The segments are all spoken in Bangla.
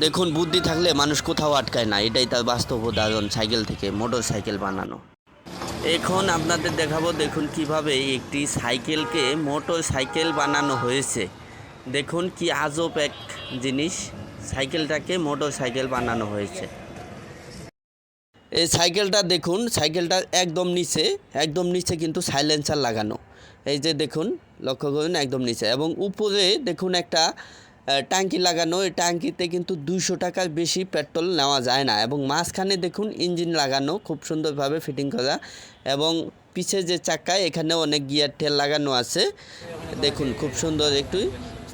দেখুন, বুদ্ধি থাকলে মানুষ কোথাও আটকায় না, এটাই তার বাস্তব উদাহরণ সাইকেল থেকে মোটর সাইকেল বানানো। এখন আপনাদের দেখাবো, দেখুন কিভাবে একটি সাইকেলকে মোটর সাইকেল বানানো হয়েছে। দেখুন কি আজব এক জিনিস, সাইকেলটাকে মোটর সাইকেল বানানো হয়েছে। এই সাইকেলটা দেখুন, সাইকেলটা একদম নিচে কিন্তু সাইলেন্সার লাগানো। এই যে দেখুন, লক্ষ্য করুন একদম নিচে, এবং উপরে দেখুন একটা ট্যাঙ্কি লাগানো। এই ট্যাঙ্কিতে কিন্তু 200 টাকার বেশি পেট্রোল নেওয়া যায় না, এবং মাঝখানে দেখুন ইঞ্জিন লাগানো, খুব সুন্দরভাবে ফিটিং করা, এবং পিছে যে চাকায় এখানে অনেক গিয়ার টেল লাগানো আছে। দেখুন খুব সুন্দর একটি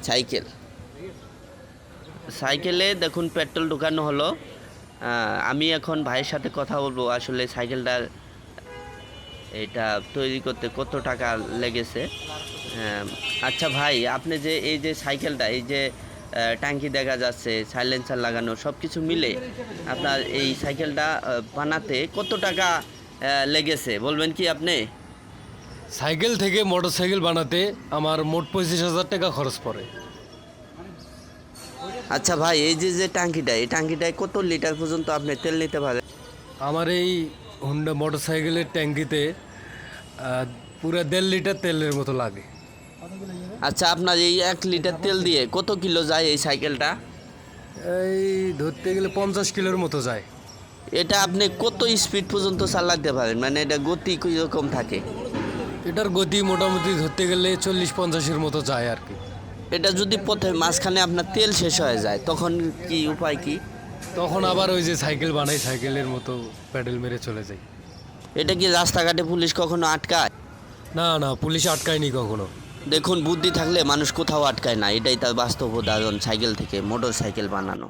সাইকেল। সাইকেলে দেখুন পেট্রোল ঢোকানো হলো। আমি এখন ভাইয়ের সাথে কথা বলবো, আসলে সাইকেলটার এটা তৈরি করতে কত টাকা লেগেছে। আচ্ছা ভাই, আপনি যে এই যে সাইকেলটা, এই যে ট্যাঙ্কি দেখা যাচ্ছে, সাইলেন্সার লাগানো, সব কিছু মিলে আপনার এই সাইকেলটা বানাতে কত টাকা লেগেছে বলবেন কি আপনি? সাইকেল থেকে মোটর সাইকেল বানাতে আমার মোট 25,000 টাকা খরচ পড়ে। আচ্ছা ভাই, এই যে ট্যাঙ্কিটা, এই ট্যাঙ্কিটায় কত লিটার পর্যন্ত আপনি তেল নিতে পারেন? আমার এই হুন্ডা মোটর সাইকেলের ট্যাঙ্কিতে পুরো 1.5 লিটার তেলের মতো লাগে। আচ্ছা, আপনার এই 1 লিটার তেল দিয়ে কত কিলো যায় এই সাইকেলটা? এই ধরতে গেলে 50 কিলোর মতো যায়। এটা আপনি কত স্পিড পর্যন্ত চালাতে পারেন, মানে এটা গতি কীরকম থাকে? এটার গতি মোটামুটি ধরতে গেলে 40-50-এর মতো যায় আর কি। এটা যদি পথে মাঝখানে আপনার তেল শেষ হয়ে যায়, তখন কি উপায় কি? তখন আবার ওই যে সাইকেল বানাই, সাইকেলের মতো প্যাডেল মেরে চলে যাই। এটা কি রাস্তাঘাটে পুলিশ কখনো আটকায়? না না, পুলিশ আটকায়নি কখনো। দেখুন, বুদ্ধি থাকলে মানুষ কোথাও আটকায় না, এটাই তার বাস্তব উদাহরণ সাইকেল থেকে মোটর সাইকেল বানানো।